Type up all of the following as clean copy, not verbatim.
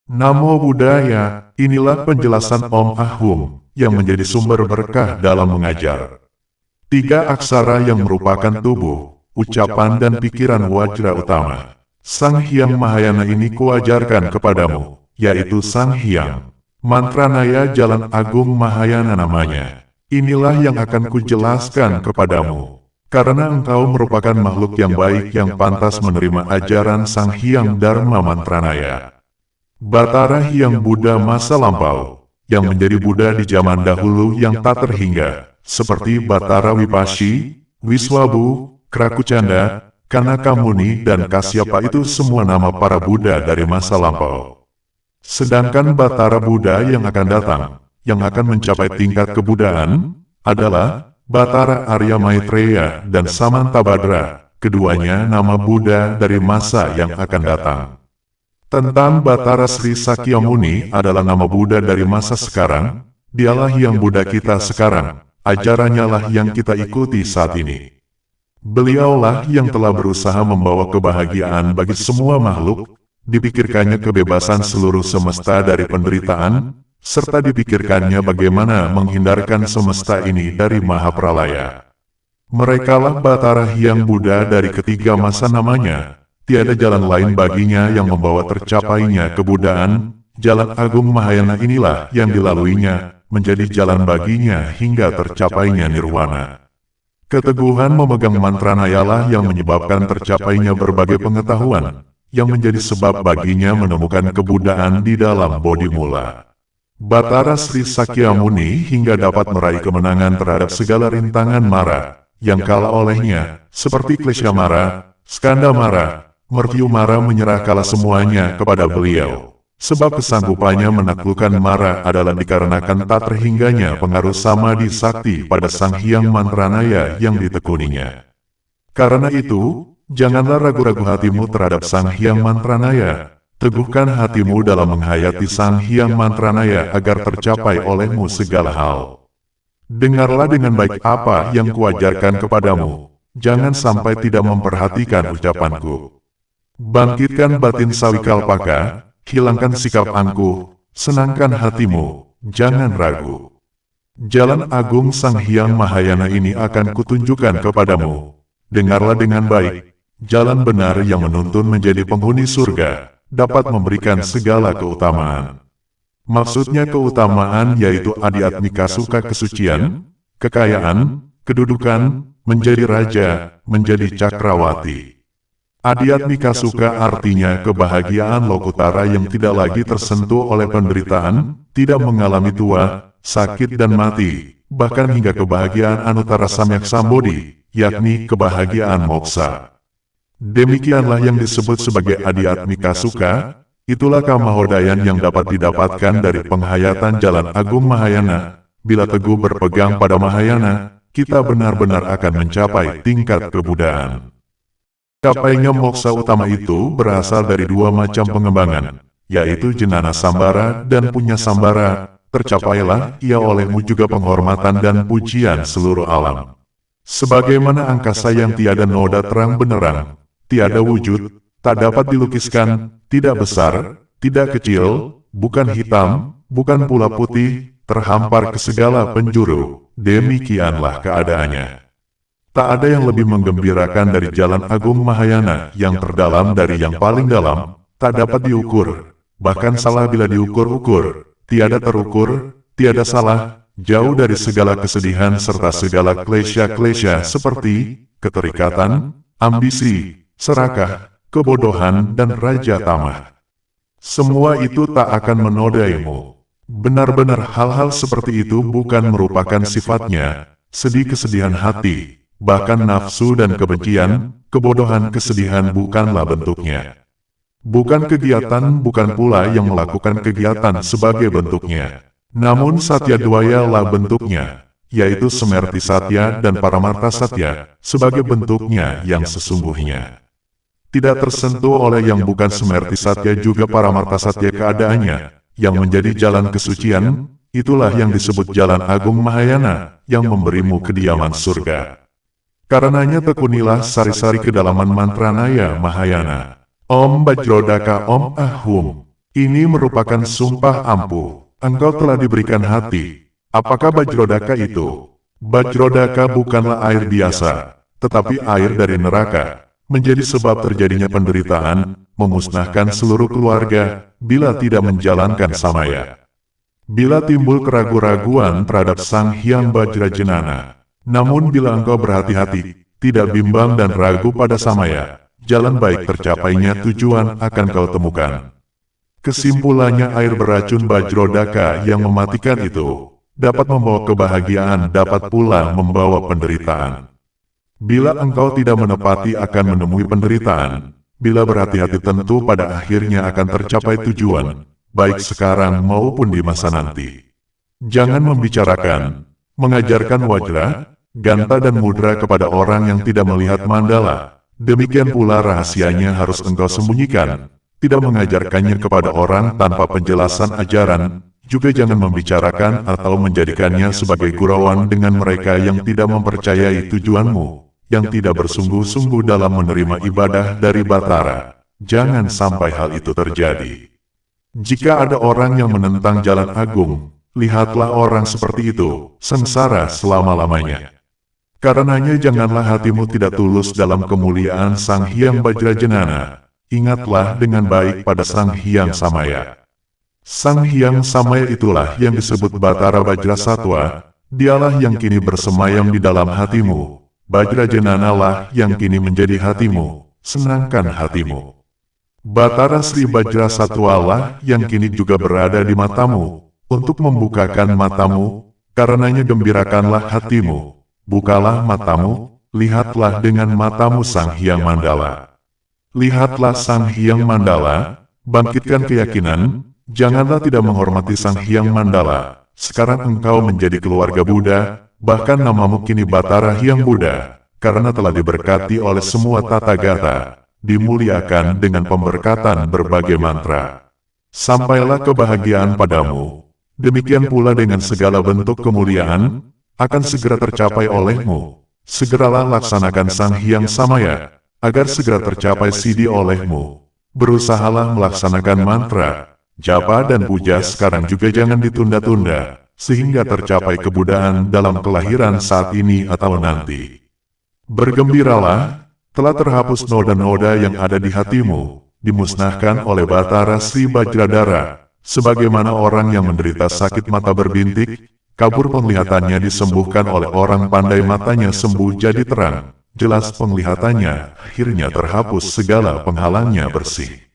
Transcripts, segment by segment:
Namo Buddhaya, inilah penjelasan Om Ahum, yang menjadi sumber berkah dalam mengajar. Tiga aksara yang merupakan tubuh, ucapan dan pikiran Wajra Utama. Sang Hyang Mahayana ini kuajarkan kepadamu, yaitu Sang Hyang. Mantranaya Jalan Agung Mahayana namanya. Inilah yang akan kujelaskan kepadamu. Karena engkau merupakan makhluk yang baik yang pantas menerima ajaran Sang Hyang Dharma Mantranaya. Batara Hyang Buddha masa lampau, yang menjadi Buddha di zaman dahulu yang tak terhingga, seperti Batara Wipassi, Wiswabu, Krakucanda, Kanakamuni dan Kasyapa itu semua nama para Buddha dari masa lampau. Sedangkan Batara Buddha yang akan datang, yang akan mencapai tingkat kebudaan, adalah Batara Arya Maitreya dan Samantabhadra, keduanya nama Buddha dari masa yang akan datang. Tentang Batara Sri Sakyamuni adalah nama Buddha dari masa sekarang, dialah yang Buddha kita sekarang, ajarannya lah yang kita ikuti saat ini. Beliaulah yang telah berusaha membawa kebahagiaan bagi semua makhluk, dipikirkannya kebebasan seluruh semesta dari penderitaan, serta dipikirkannya bagaimana menghindarkan semesta ini dari Mahapralaya. Merekalah Batara Hyang Buddha dari ketiga masa namanya. Tiada jalan lain baginya yang membawa tercapainya kebudaan, jalan agung Mahayana inilah yang dilaluinya, menjadi jalan baginya hingga tercapainya nirwana. Keteguhan memegang mantranayalah yang menyebabkan tercapainya berbagai pengetahuan, yang menjadi sebab baginya menemukan kebudaan di dalam bodhi mula. Batara Sri Sakyamuni hingga dapat meraih kemenangan terhadap segala rintangan mara, yang kalah olehnya, seperti Klesha Mara, Skanda Mara, Mertyu Mara menyerah kalah semuanya kepada beliau. Sebab kesanggupannya menaklukkan Mara adalah dikarenakan tak terhingganya pengaruh samadhi sakti pada Sang Hyang Mantranaya yang ditekuninya. Karena itu, janganlah ragu-ragu hatimu terhadap Sang Hyang Mantranaya. Teguhkan hatimu dalam menghayati Sang Hyang Mantranaya agar tercapai olehmu segala hal. Dengarlah dengan baik apa yang kuajarkan kepadamu. Jangan sampai tidak memperhatikan ucapanku. Bangkitkan batin sawikalpaka, hilangkan sikap angkuh, senangkan hatimu, jangan ragu. Jalan agung Sang Hyang Mahayana ini akan kutunjukkan kepadamu. Dengarlah dengan baik, jalan benar yang menuntun menjadi penghuni surga, dapat memberikan segala keutamaan. Maksudnya keutamaan yaitu adiatmika suka kesucian, kekayaan, kedudukan, menjadi raja, menjadi cakrawati. Adiatmika suka artinya kebahagiaan lokutara yang tidak lagi tersentuh oleh penderitaan, tidak mengalami tua, sakit dan mati, bahkan hingga kebahagiaan Anuttara Samyak Sambodhi, yakni kebahagiaan moksa. Demikianlah yang disebut sebagai adiatmika suka, itulah kamahodayan yang dapat didapatkan dari penghayatan Jalan Agung Mahayana. Bila teguh berpegang pada Mahayana, kita benar-benar akan mencapai tingkat kebudaan. Capainya moksa utama itu berasal dari dua macam pengembangan, yaitu jenana sambara dan punya sambara. Tercapailah ia olehmu juga penghormatan dan pujian seluruh alam. Sebagaimana angkasa yang tiada noda terang benderang, tiada wujud, tak dapat dilukiskan, tidak besar, tidak kecil, bukan hitam, bukan pula putih, terhampar ke segala penjuru, demikianlah keadaannya. Tak ada yang lebih menggembirakan dari Jalan Agung Mahayana yang terdalam dari yang paling dalam, tak dapat diukur, bahkan salah bila diukur-ukur, tiada terukur, tiada salah, jauh dari segala kesedihan serta segala klesha-klesha seperti keterikatan, ambisi, serakah, kebodohan dan raja tamah. Semua itu tak akan menodaimu. Benar-benar hal-hal seperti itu bukan merupakan sifatnya, sedih kesedihan hati. Bahkan nafsu dan kebencian, kebodohan kesedihan bukanlah bentuknya. Bukan kegiatan, bukan pula yang melakukan kegiatan sebagai bentuknya. Namun Satya Dwaya lah bentuknya, yaitu Semerti Satya dan Paramarta Satya, sebagai bentuknya yang sesungguhnya. Tidak tersentuh oleh yang bukan Semerti Satya juga Paramarta Satya keadaannya, yang menjadi jalan kesucian, itulah yang disebut Jalan Agung Mahayana, yang memberimu kediaman surga. Karenanya tekunilah sari-sari kedalaman Mantranaya Mahayana. Om Bajrodaka Om Ahum. Ini merupakan sumpah ampuh. Engkau telah diberikan hati. Apakah Bajrodaka itu? Bajrodaka bukanlah air biasa, tetapi air dari neraka, menjadi sebab terjadinya penderitaan, memusnahkan seluruh keluarga, bila tidak menjalankan samaya. Bila timbul keraguan-raguan terhadap Sang Hyang Bajrajenana, namun bila engkau berhati-hati, tidak bimbang dan ragu pada samaya, jalan baik tercapainya tujuan akan kau temukan. Kesimpulannya, air beracun Bajrodaka yang mematikan itu dapat membawa kebahagiaan, dapat pula membawa penderitaan. Bila engkau tidak menepati akan menemui penderitaan, bila berhati-hati tentu pada akhirnya akan tercapai tujuan, baik sekarang maupun di masa nanti. Jangan membicarakan, mengajarkan wajra, ganta dan mudra kepada orang yang tidak melihat mandala. Demikian pula rahasianya harus engkau sembunyikan. Tidak mengajarkannya kepada orang tanpa penjelasan ajaran, juga jangan membicarakan atau menjadikannya sebagai gurauan dengan mereka yang tidak mempercayai tujuanmu, yang tidak bersungguh-sungguh dalam menerima ibadah dari Batara. Jangan sampai hal itu terjadi. Jika ada orang yang menentang jalan agung, lihatlah orang seperti itu, sengsara selama-lamanya. Karenanya janganlah hatimu tidak tulus dalam kemuliaan Sang Hyang Bajrajenana. Ingatlah dengan baik pada Sang Hyang Samaya. Sang Hyang Samaya itulah yang disebut Batara Bajrasatwa, dialah yang kini bersemayam di dalam hatimu. Bajrajenana lah yang kini menjadi hatimu, senangkan hatimu. Batara Sri Bajrasatwa lah yang kini juga berada di matamu, untuk membukakan matamu, karenanya gembirakanlah hatimu. Bukalah matamu, lihatlah dengan matamu Sang Hyang Mandala. Lihatlah Sang Hyang Mandala, bangkitkan keyakinan, janganlah tidak menghormati Sang Hyang Mandala. Sekarang engkau menjadi keluarga Buddha, bahkan namamu kini Batara Hyang Buddha, karena telah diberkati oleh semua tata gata, dimuliakan dengan pemberkatan berbagai mantra. Sampailah kebahagiaan padamu, demikian pula dengan segala bentuk kemuliaan, akan segera tercapai olehmu. Segeralah laksanakan Sang Hyang Samaya, agar segera tercapai siddhi olehmu. Berusahalah melaksanakan mantra, japa dan puja sekarang juga jangan ditunda-tunda, sehingga tercapai kebudaan dalam kelahiran saat ini atau nanti. Bergembiralah, telah terhapus noda-noda yang ada di hatimu, dimusnahkan oleh Batara Sri Bajradara, sebagaimana orang yang menderita sakit mata berbintik, kabur penglihatannya disembuhkan oleh orang pandai matanya sembuh jadi terang. Jelas penglihatannya, akhirnya terhapus segala penghalangnya bersih.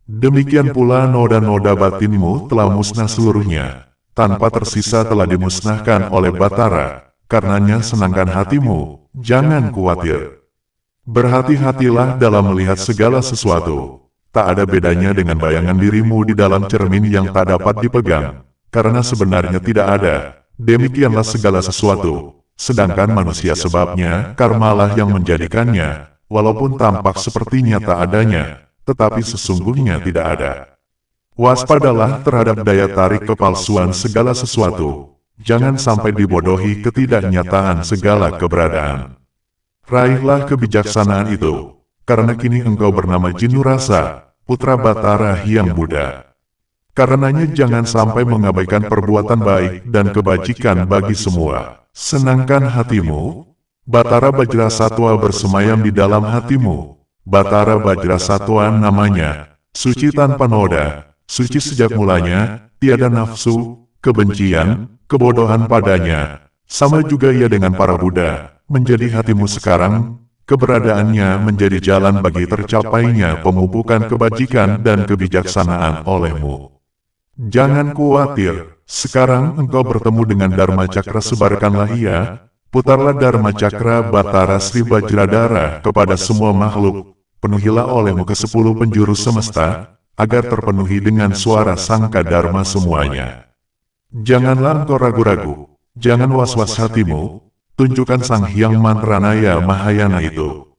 Demikian pula noda-noda batinmu telah musnah seluruhnya, tanpa tersisa telah dimusnahkan oleh Batara, karenanya senangkan hatimu, jangan khawatir. Berhati-hatilah dalam melihat segala sesuatu, tak ada bedanya dengan bayangan dirimu di dalam cermin yang tak dapat dipegang, karena sebenarnya tidak ada, demikianlah segala sesuatu. Sedangkan manusia sebabnya, karmalah yang menjadikannya, walaupun tampak sepertinya tak adanya, tetapi sesungguhnya tidak ada. Waspadalah terhadap daya tarik kepalsuan segala sesuatu, jangan sampai dibodohi ketidaknyataan segala keberadaan. Raihlah kebijaksanaan itu, karena kini engkau bernama Jinurasa, putra Batara Hyang Buddha. Karenanya jangan sampai mengabaikan perbuatan baik dan kebajikan bagi semua. Senangkan hatimu, Batara Bajrasatwa bersemayam di dalam hatimu. Batara Bajrasatwa namanya, suci tanpa noda, suci sejak mulanya, tiada nafsu, kebencian, kebodohan padanya. Sama juga ia dengan para Buddha, menjadi hatimu sekarang, keberadaannya menjadi jalan bagi tercapainya pemupukan kebajikan dan kebijaksanaan olehmu. Jangan khawatir. Sekarang engkau bertemu dengan Dharma Cakra, sebarkanlah ia, putarlah Dharma Cakra Batara Sri Bajradara kepada semua makhluk, penuhilah olehmu ke 10 penjuru semesta, agar terpenuhi dengan suara sangka Dharma semuanya. Janganlah engkau ragu-ragu, jangan was-was hatimu, tunjukkan Sang Hyang Mantranaya Mahayana itu.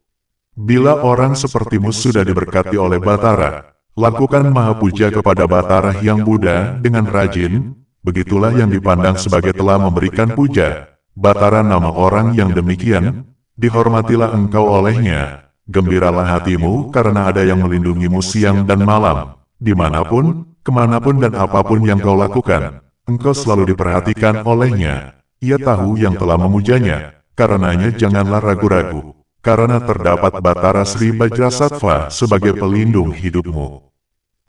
Bila orang sepertimu sudah diberkati oleh Batara, lakukan maha puja kepada Batara Hyang Buddha dengan rajin. Begitulah yang dipandang sebagai telah memberikan puja. Batara nama orang yang demikian, dihormatilah engkau olehnya. Gembiralah hatimu karena ada yang melindungimu siang dan malam. Dimanapun, kemanapun dan apapun yang kau lakukan, engkau selalu diperhatikan olehnya. Ia tahu yang telah memujanya, karenanya janganlah ragu-ragu, karena terdapat Batara Sri Bajrasattva sebagai pelindung hidupmu.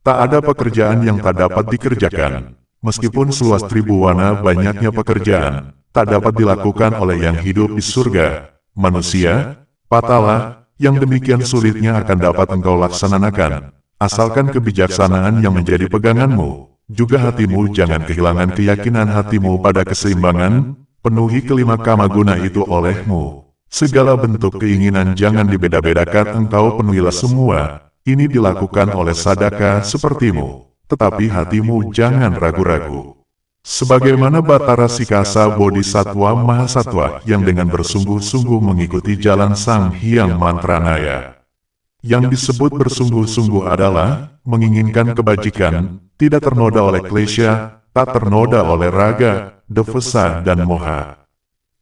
Tak ada pekerjaan yang tak dapat dikerjakan. Meskipun seluas Tribuwana banyaknya pekerjaan, tak dapat dilakukan oleh yang hidup di surga, manusia, patala, yang demikian sulitnya akan dapat engkau laksanakan. Asalkan kebijaksanaan yang menjadi peganganmu, juga hatimu jangan kehilangan keyakinan hatimu pada keseimbangan, penuhi kelima kamaguna itu olehmu. Segala bentuk keinginan jangan dibeda-bedakan, engkau penuhilah semua. Ini dilakukan oleh sadaka sepertimu, tetapi hatimu jangan ragu-ragu. Sebagaimana Batara Sikasa Bodhisatwa Mahasatwa yang dengan bersungguh-sungguh mengikuti jalan Sang Hyang Mantranaya. Yang disebut bersungguh-sungguh adalah menginginkan kebajikan, tidak ternoda oleh klesya, tak ternoda oleh raga, devesa dan moha.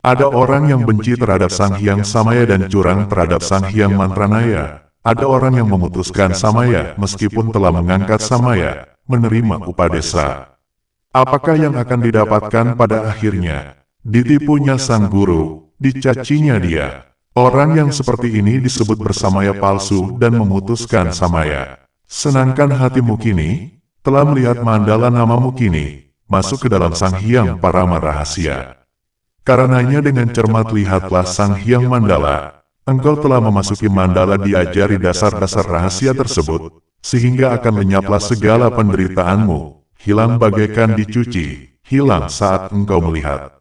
Ada orang yang benci terhadap Sang Hyang Samaya dan curang terhadap Sang Hyang Mantranaya. Ada orang yang memutuskan Samaya meskipun telah mengangkat Samaya, menerima upadesa. Apakah yang akan didapatkan pada akhirnya? Ditipunya sang guru, dicacinya dia. Orang yang seperti ini disebut bersamaya palsu dan memutuskan Samaya. Senangkan hatimu kini, telah melihat mandala namamu kini, masuk ke dalam Sang Hyang Parama Rahasia. Karenanya dengan cermat lihatlah Sang Hyang Mandala. Engkau telah memasuki mandala diajari dasar-dasar rahasia tersebut, sehingga akan lenyaplah segala penderitaanmu, hilang bagaikan dicuci, hilang saat engkau melihat.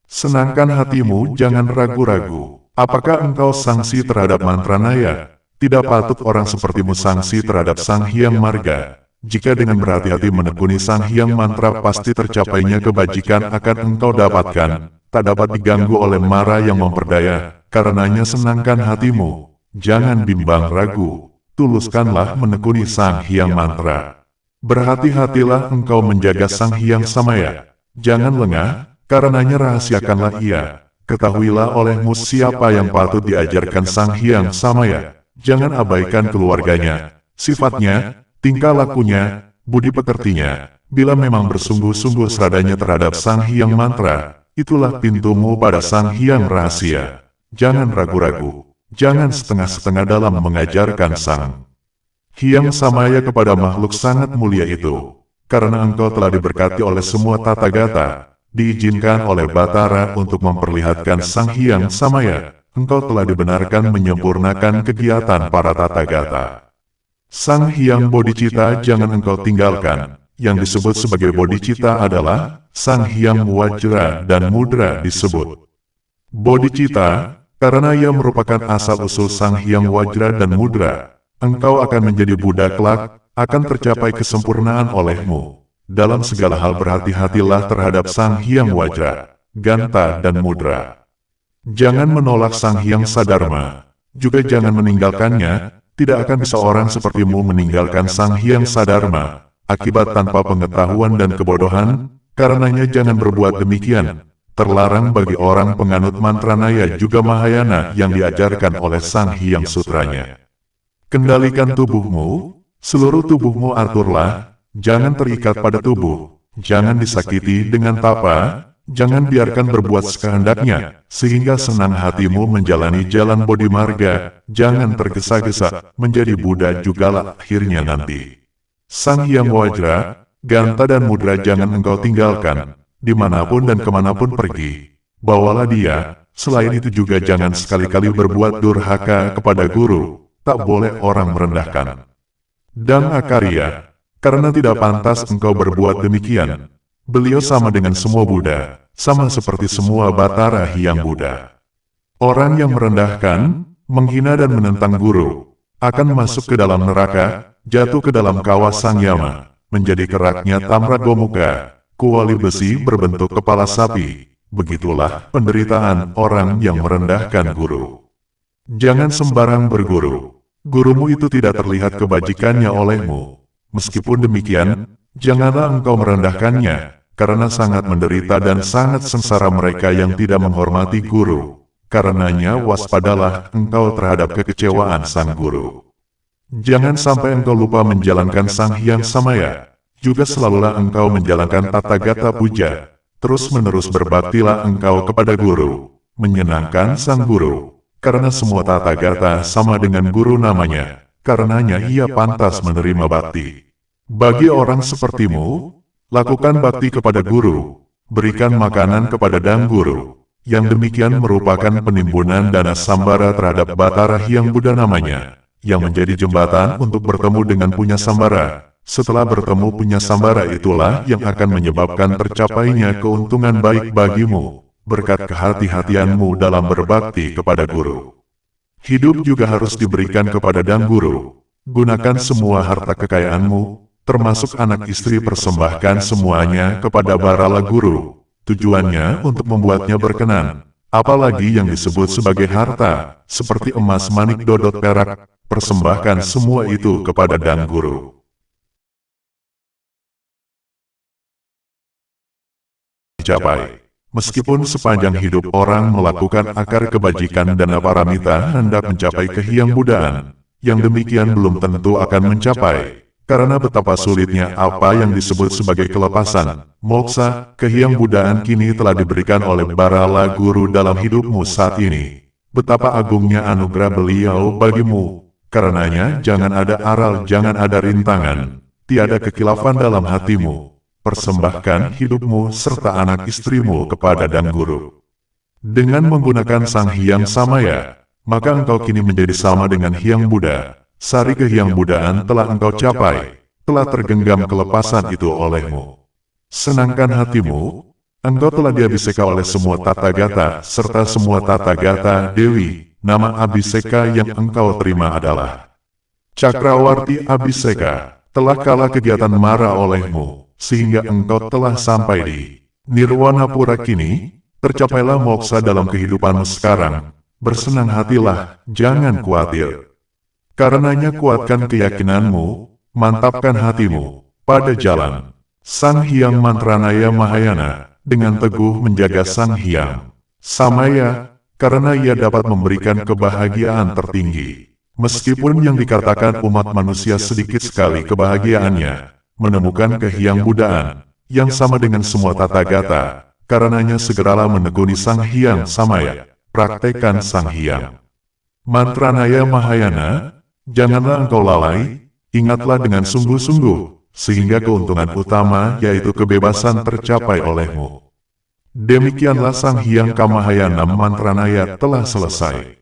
Senangkan hatimu, jangan ragu-ragu. Apakah engkau sangsi terhadap Mantranaya? Tidak patut orang sepertimu sangsi terhadap Sang Hyang Marga. Jika dengan berhati-hati menekuni Sang Hyang Mantra pasti tercapainya kebajikan akan engkau dapatkan, tak dapat diganggu oleh mara yang memperdaya. Karenanya senangkan hatimu, jangan bimbang ragu, tuluskanlah menekuni Sang Hyang Mantra. Berhati-hatilah engkau menjaga Sang Hyang Samaya, jangan lengah, karenanya rahasiakanlah ia. Ketahuilah olehmu siapa yang patut diajarkan Sang Hyang Samaya, jangan abaikan keluarganya, sifatnya, tingkah lakunya, budi pekertinya. Bila memang bersungguh-sungguh seradanya terhadap Sang Hyang Mantra, itulah pintumu pada Sang Hyang Rahasia. Jangan ragu-ragu, jangan setengah-setengah dalam mengajarkan Sang Hyang Samaya kepada makhluk sangat mulia itu. Karena engkau telah diberkati oleh semua tata gata, diizinkan oleh Batara untuk memperlihatkan Sang Hyang Samaya, engkau telah dibenarkan menyempurnakan kegiatan para tata gata. Sang Hyang Bodhicitta jangan engkau tinggalkan. Yang disebut sebagai Bodhicitta adalah Sang Hyang Wajra dan Mudra disebut Bodhicitta. Karena ia merupakan asal-usul Sang Hyang Wajra dan Mudra, engkau akan menjadi Buddha kelak, akan tercapai kesempurnaan olehmu. Dalam segala hal berhati-hatilah terhadap Sang Hyang Wajra, Ganta dan Mudra. Jangan menolak Sang Hyang Sadharma, juga jangan meninggalkannya, tidak akan bisa orang sepertimu meninggalkan Sang Hyang Sadharma, akibat tanpa pengetahuan dan kebodohan, karenanya jangan berbuat demikian. Terlarang bagi orang penganut Mantranaya juga Mahayana yang diajarkan oleh Sang Hyang Sutranya. Kendalikan tubuhmu, seluruh tubuhmu aturlah, jangan terikat pada tubuh, jangan disakiti dengan tapa, jangan biarkan berbuat sekehendaknya, sehingga senang hatimu menjalani jalan Bodhi Marga, jangan tergesa-gesa, menjadi Buddha jugalah akhirnya nanti. Sang Hyang Wajra, Ganta dan Mudra jangan engkau tinggalkan. Dimanapun dan kemanapun pergi, bawalah dia. Selain itu juga jangan sekali-kali berbuat durhaka kepada guru, tak boleh orang merendahkan. Dan Akarya, karena tidak pantas engkau berbuat demikian. Beliau sama dengan semua Buddha, sama seperti semua Batara Hyang Buddha. Orang yang merendahkan, menghina dan menentang guru, akan masuk ke dalam neraka, jatuh ke dalam kawah Sang Yama, menjadi keraknya Tamra Gomuka. Kuali besi berbentuk kepala sapi, begitulah penderitaan orang yang merendahkan guru. Jangan sembarang berguru, gurumu itu tidak terlihat kebajikannya olehmu. Meskipun demikian, janganlah engkau merendahkannya, karena sangat menderita dan sangat sengsara mereka yang tidak menghormati guru. Karenanya waspadalah engkau terhadap kekecewaan sang guru. Jangan sampai engkau lupa menjalankan Sang Hyang Samaya. juga selalulah engkau menjalankan tata gata puja, terus-menerus berbaktilah engkau kepada guru, menyenangkan sang guru, karena semua tata gata sama dengan guru namanya, karenanya ia pantas menerima bakti. Bagi orang sepertimu, lakukan bakti kepada guru, berikan makanan kepada dang guru. Yang demikian merupakan penimbunan dana sambara terhadap Batara Hyang Buddha namanya, yang menjadi jembatan untuk bertemu dengan punya sambara. Setelah bertemu punya sambara itulah yang akan menyebabkan tercapainya keuntungan baik bagimu, berkat kehati-hatianmu dalam berbakti kepada guru. Hidup juga harus diberikan kepada dang guru. Gunakan semua harta kekayaanmu, termasuk anak istri, persembahkan semuanya kepada barala guru. Tujuannya untuk membuatnya berkenan, apalagi yang disebut sebagai harta, seperti emas, manik, dodot, perak, persembahkan semua itu kepada dang guru. Dicapai. Meskipun sepanjang hidup orang melakukan akar kebajikan dan paramita hendak mencapai kehyang Buddhaan, yang demikian belum tentu akan mencapai. Karena betapa sulitnya apa yang disebut sebagai kelepasan, moksa, kehyang Buddhaan kini telah diberikan oleh barala guru dalam hidupmu saat ini. Betapa agungnya anugerah beliau bagimu. Karenanya jangan ada aral, jangan ada rintangan, tiada kekilafan dalam hatimu. Persembahkan hidupmu serta anak istrimu kepada dang guru. Dengan menggunakan sang Hyang Samaya, maka engkau kini menjadi sama dengan Hyang Buddha. Sari kehyang Buddhaan telah engkau capai, telah tergenggam kelepasan itu olehmu. Senangkan hatimu, engkau telah diabiseka oleh semua tata gata, serta semua tata gata Dewi. Nama abiseka yang engkau terima adalah Cakrawarti Abiseka. Telah kalah kegiatan mara olehmu, sehingga engkau telah sampai di Nirwana Pura kini. Tercapailah moksa dalam kehidupanmu sekarang. Bersenang hatilah, jangan khawatir. Karenanya kuatkan keyakinanmu, mantapkan hatimu, pada jalan Sang Hyang Mantranaya Mahayana, dengan teguh menjaga Sang Hyang Samaya, karena ia dapat memberikan kebahagiaan tertinggi. Meskipun yang dikatakan umat manusia sedikit sekali kebahagiaannya, menemukan kehyang Buddhaan, yang sama dengan semua tata gata, karenanya segeralah menekuni Sang Hyang Samaya, praktekkan Sang Hyang Mantranaya Mahayana. Janganlah engkau lalai, ingatlah dengan sungguh-sungguh, sehingga keuntungan utama yaitu kebebasan tercapai olehmu. Demikianlah Sang Hyang Kamahayana Mantranaya telah selesai.